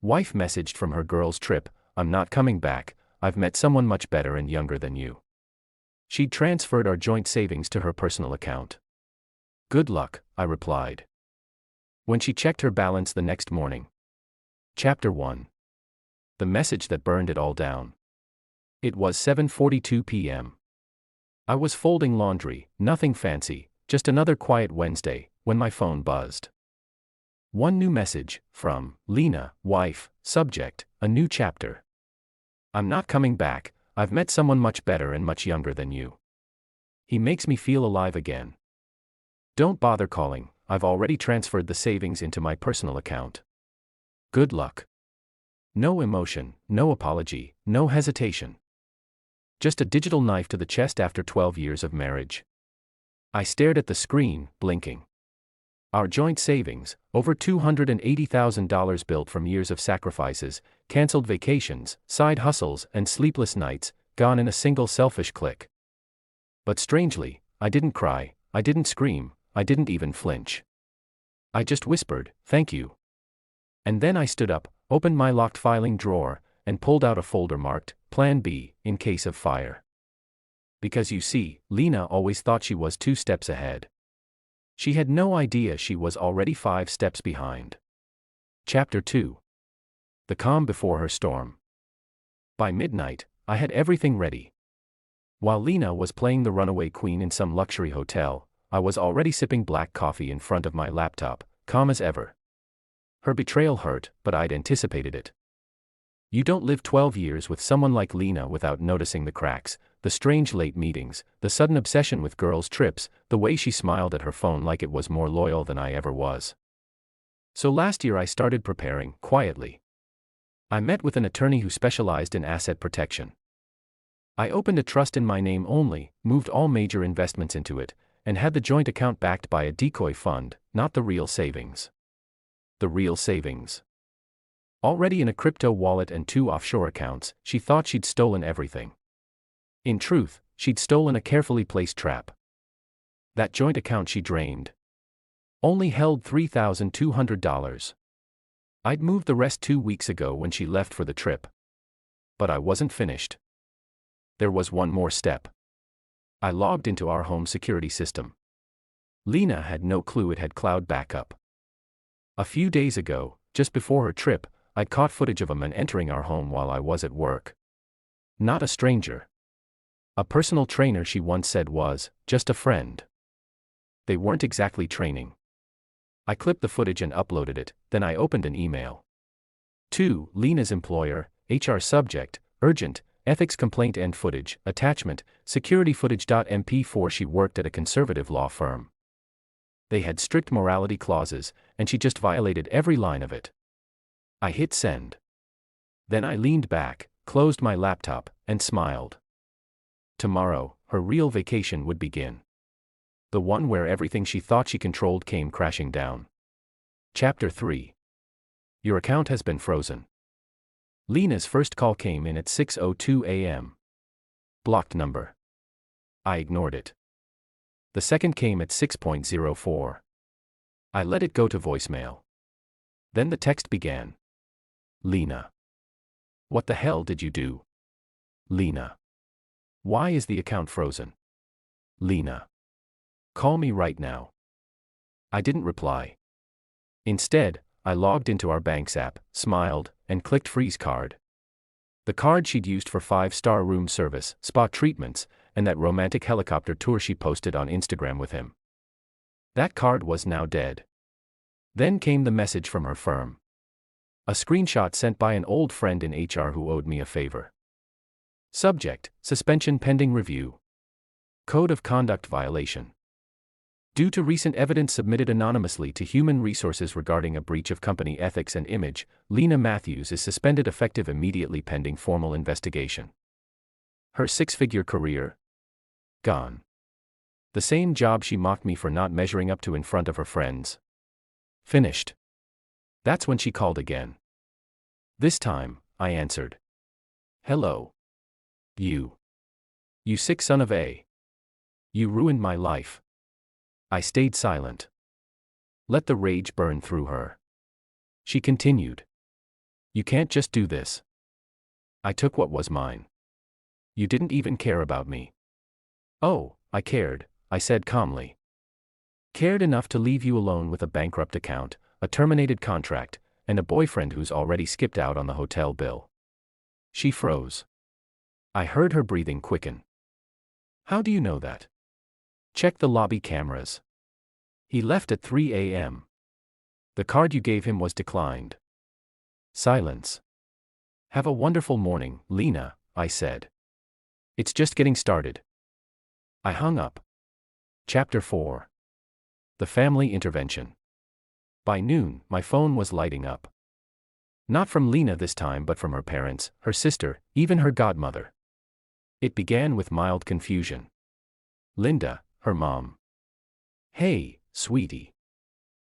Wife messaged from her girl's trip, "I'm not coming back, I've met someone much better and younger than you." She'd transferred our joint savings to her personal account. "Good luck," I replied. When she checked her balance the next morning. Chapter 1. The message that burned it all down. It was 7:42 p.m. I was folding laundry, nothing fancy, just another quiet Wednesday, when my phone buzzed. One new message, from Lena, wife, subject, a new chapter. "I'm not coming back, I've met someone much better and much younger than you. He makes me feel alive again. Don't bother calling, I've already transferred the savings into my personal account. Good luck." No emotion, no apology, no hesitation. Just a digital knife to the chest after 12 years of marriage. I stared at the screen, blinking. Our joint savings, over $280,000 built from years of sacrifices, canceled vacations, side hustles, and sleepless nights, gone in a single selfish click. But strangely, I didn't cry, I didn't scream, I didn't even flinch. I just whispered, "Thank you." And then I stood up, opened my locked filing drawer, and pulled out a folder marked, Plan B, in case of fire. Because you see, Lena always thought she was 2 steps ahead. She had no idea she was already 5 steps behind. Chapter 2. The calm before her storm. By midnight, I had everything ready. While Lena was playing the runaway queen in some luxury hotel, I was already sipping black coffee in front of my laptop, calm as ever. Her betrayal hurt, but I'd anticipated it. You don't live 12 years with someone like Lena without noticing the cracks, the strange late meetings, the sudden obsession with girls' trips, the way she smiled at her phone like it was more loyal than I ever was. So last year I started preparing, quietly. I met with an attorney who specialized in asset protection. I opened a trust in my name only, moved all major investments into it, and had the joint account backed by a decoy fund, not the real savings. The real savings. Already in a crypto wallet and 2 offshore accounts, she thought she'd stolen everything. In truth, she'd stolen a carefully placed trap. That joint account she drained only held $3,200. I'd moved the rest 2 weeks ago when she left for the trip. But I wasn't finished. There was one more step. I logged into our home security system. Lena had no clue it had cloud backup. A few days ago, just before her trip, I'd caught footage of a man entering our home while I was at work. Not a stranger. A personal trainer she once said was, just a friend. They weren't exactly training. I clipped the footage and uploaded it, then I opened an email. To Lena's employer, HR subject, urgent, ethics complaint end footage, attachment, security footage.mp4. She worked at a conservative law firm. They had strict morality clauses, and she just violated every line of it. I hit send. Then I leaned back, closed my laptop, and smiled. Tomorrow, her real vacation would begin. The one where everything she thought she controlled came crashing down. Chapter 3. Your account has been frozen. Lena's first call came in at 6:02 a.m. Blocked number. I ignored it. The second came at 6:04. I let it go to voicemail. Then the text began. Lena. What the hell did you do? Lena. Why is the account frozen? Lena. Call me right now. I didn't reply. Instead, I logged into our bank's app, smiled, and clicked freeze card. The card she'd used for 5-star room service, spa treatments, and that romantic helicopter tour she posted on Instagram with him. That card was now dead. Then came the message from her firm. A screenshot sent by an old friend in HR who owed me a favor. Subject, suspension pending review. Code of conduct violation. Due to recent evidence submitted anonymously to Human Resources regarding a breach of company ethics and image, Lena Matthews is suspended effective immediately pending formal investigation. Her 6-figure career? Gone. The same job she mocked me for not measuring up to in front of her friends. Finished. That's when she called again. This time, I answered. Hello. You sick son of a. You ruined my life. I stayed silent. Let the rage burn through her. She continued. You can't just do this. I took what was mine. You didn't even care about me. Oh, I cared, I said calmly. Cared enough to leave you alone with a bankrupt account, a terminated contract, and a boyfriend who's already skipped out on the hotel bill. She froze. I heard her breathing quicken. How do you know that? Check the lobby cameras. He left at 3 a.m. The card you gave him was declined. Silence. Have a wonderful morning, Lena, I said. It's just getting started. I hung up. Chapter 4. The Family Intervention. By noon, my phone was lighting up. Not from Lena this time, but from her parents, her sister, even her godmother. It began with mild confusion. Linda, her mom. Hey, sweetie.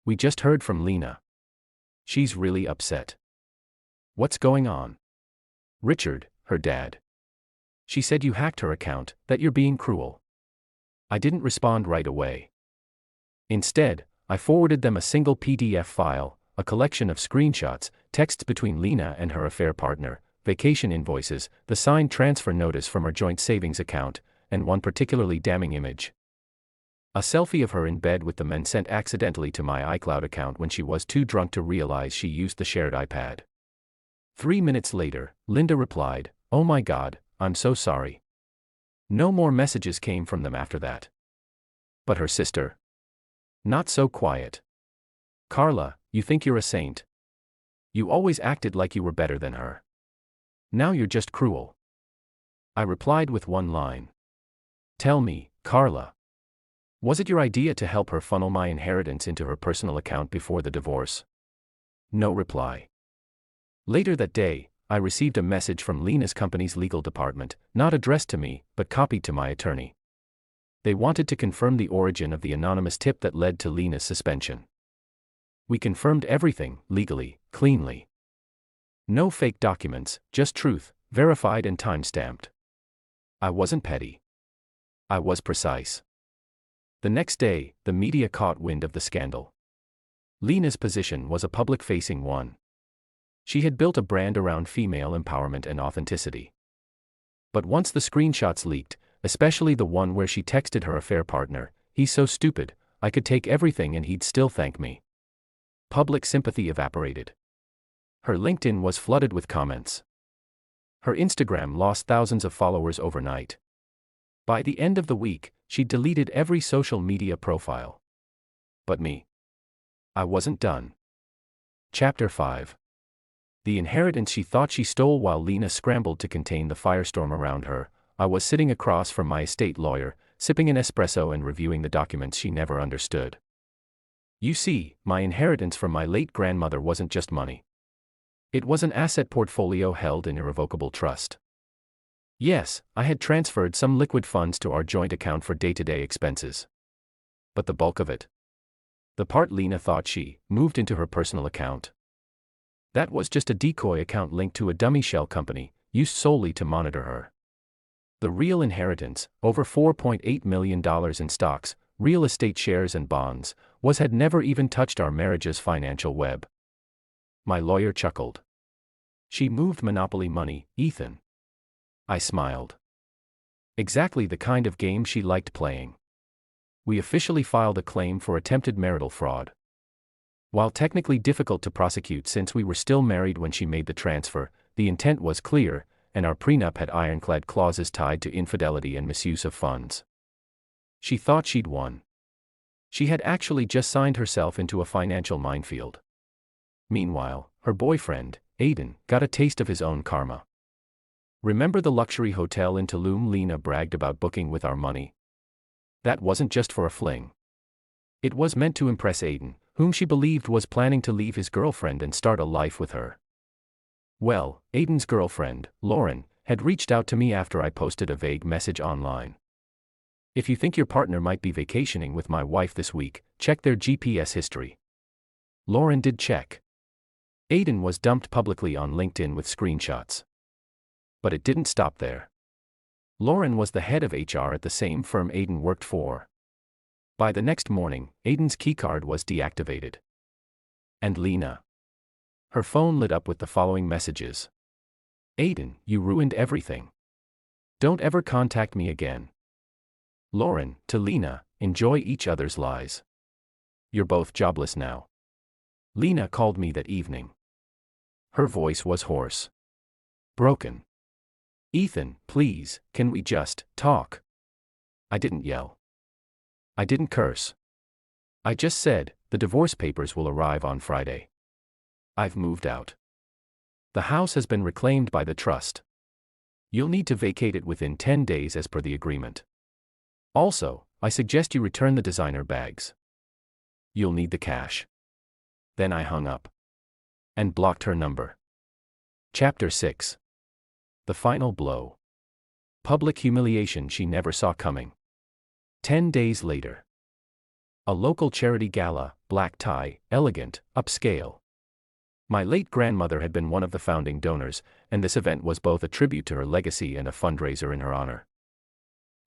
We just heard from Lena. She's really upset. What's going on? Richard, her dad. She said you hacked her account, that you're being cruel. I didn't respond right away. Instead, I forwarded them a single PDF file, a collection of screenshots, texts between Lena and her affair partner, vacation invoices, the signed transfer notice from her joint savings account, and one particularly damning image. A selfie of her in bed with the men sent accidentally to my iCloud account when she was too drunk to realize she used the shared iPad. 3 minutes later, Linda replied, "Oh my God, I'm so sorry." No more messages came from them after that. But her sister? Not so quiet. Carla, you think you're a saint. You always acted like you were better than her. Now you're just cruel. I replied with one line. Tell me, Carla. Was it your idea to help her funnel my inheritance into her personal account before the divorce? No reply. Later that day, I received a message from Lena's company's legal department, not addressed to me, but copied to my attorney. They wanted to confirm the origin of the anonymous tip that led to Lena's suspension. We confirmed everything, legally, cleanly. No fake documents, just truth, verified and time-stamped. I wasn't petty. I was precise. The next day, the media caught wind of the scandal. Lena's position was a public-facing one. She had built a brand around female empowerment and authenticity. But once the screenshots leaked, especially the one where she texted her affair partner, "He's so stupid, I could take everything and he'd still thank me." Public sympathy evaporated. Her LinkedIn was flooded with comments. Her Instagram lost thousands of followers overnight. By the end of the week, she deleted every social media profile. But me. I wasn't done. Chapter 5. The inheritance she thought she stole. While Lena scrambled to contain the firestorm around her, I was sitting across from my estate lawyer, sipping an espresso and reviewing the documents she never understood. You see, my inheritance from my late grandmother wasn't just money. It was an asset portfolio held in irrevocable trust. Yes, I had transferred some liquid funds to our joint account for day-to-day expenses. But the bulk of it, the part Lena thought she moved into her personal account, that was just a decoy account linked to a dummy shell company, used solely to monitor her. The real inheritance, over $4.8 million in stocks, real estate shares and bonds, had never even touched our marriage's financial web. My lawyer chuckled. She moved monopoly money, Ethan. I smiled. Exactly the kind of game she liked playing. We officially filed a claim for attempted marital fraud. While technically difficult to prosecute since we were still married when she made the transfer, the intent was clear, and our prenup had ironclad clauses tied to infidelity and misuse of funds. She thought she'd won. She had actually just signed herself into a financial minefield. Meanwhile, her boyfriend, Aiden, got a taste of his own karma. Remember the luxury hotel in Tulum Lena bragged about booking with our money? That wasn't just for a fling. It was meant to impress Aiden, whom she believed was planning to leave his girlfriend and start a life with her. Well, Aiden's girlfriend, Lauren, had reached out to me after I posted a vague message online. If you think your partner might be vacationing with my wife this week, check their GPS history. Lauren did check. Aiden was dumped publicly on LinkedIn with screenshots. But it didn't stop there. Lauren was the head of HR at the same firm Aiden worked for. By the next morning, Aiden's keycard was deactivated. And Lena. Her phone lit up with the following messages. Aiden, you ruined everything. Don't ever contact me again. Lauren, to Lena, enjoy each other's lies. You're both jobless now. Lena called me that evening. Her voice was hoarse. Broken. Ethan, please, can we just talk? I didn't yell. I didn't curse. I just said, the divorce papers will arrive on Friday. I've moved out. The house has been reclaimed by the trust. You'll need to vacate it within 10 days as per the agreement. Also, I suggest you return the designer bags. You'll need the cash. Then I hung up. And blocked her number. Chapter 6. The final blow. Public humiliation she never saw coming. 10 days later. A local charity gala, black tie, elegant, upscale. My late grandmother had been one of the founding donors, and this event was both a tribute to her legacy and a fundraiser in her honor.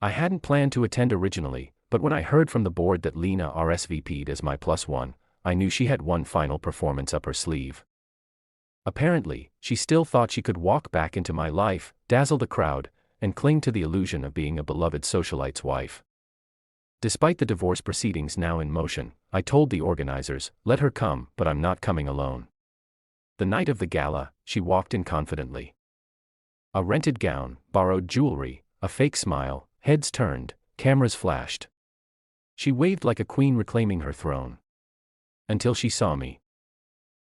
I hadn't planned to attend originally, but when I heard from the board that Lena RSVP'd as my +1, I knew she had one final performance up her sleeve. Apparently, she still thought she could walk back into my life, dazzle the crowd, and cling to the illusion of being a beloved socialite's wife. Despite the divorce proceedings now in motion, I told the organizers, let her come, but I'm not coming alone. The night of the gala, she walked in confidently. A rented gown, borrowed jewelry, a fake smile, heads turned, cameras flashed. She waved like a queen reclaiming her throne. Until she saw me.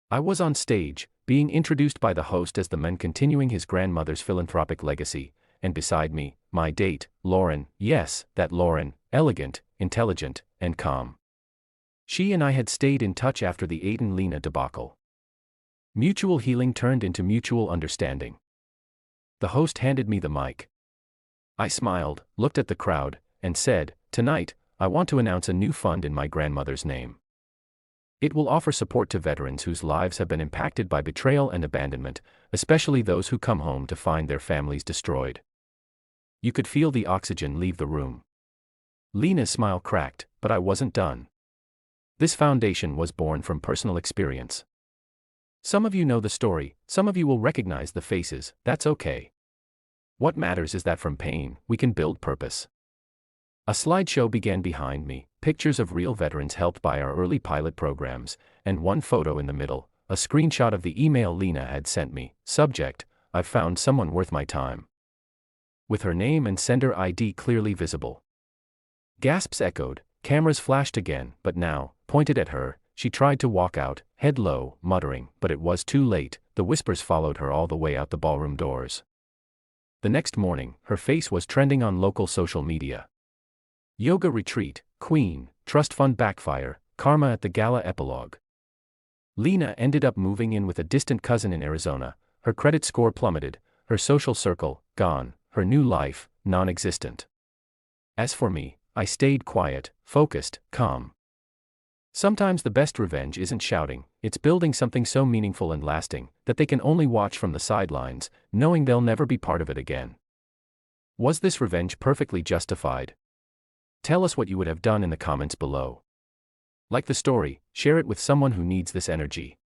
I was on stage, being introduced by the host as the man continuing his grandmother's philanthropic legacy, and beside me, my date, Lauren, yes, that Lauren, elegant, intelligent, and calm. She and I had stayed in touch after the Aiden-Lena debacle. Mutual healing turned into mutual understanding. The host handed me the mic. I smiled, looked at the crowd, and said, tonight, I want to announce a new fund in my grandmother's name. It will offer support to veterans whose lives have been impacted by betrayal and abandonment, especially those who come home to find their families destroyed. You could feel the oxygen leave the room. Lena's smile cracked, but I wasn't done. This foundation was born from personal experience. Some of you know the story, some of you will recognize the faces, that's okay. What matters is that from pain, we can build purpose. A slideshow began behind me, pictures of real veterans helped by our early pilot programs, and one photo in the middle, a screenshot of the email Lena had sent me. Subject, I've found someone worth my time. With her name and sender ID clearly visible. Gasps echoed, cameras flashed again, but now, pointed at her, she tried to walk out, head low, muttering, but it was too late. The whispers followed her all the way out the ballroom doors. The next morning, her face was trending on local social media. Yoga retreat, Queen, trust fund backfire, karma at the gala epilogue. Lena ended up moving in with a distant cousin in Arizona, her credit score plummeted, her social circle, gone, her new life, non-existent. As for me, I stayed quiet, focused, calm. Sometimes the best revenge isn't shouting, it's building something so meaningful and lasting, that they can only watch from the sidelines, knowing they'll never be part of it again. Was this revenge perfectly justified? Tell us what you would have done in the comments below. Like the story, share it with someone who needs this energy.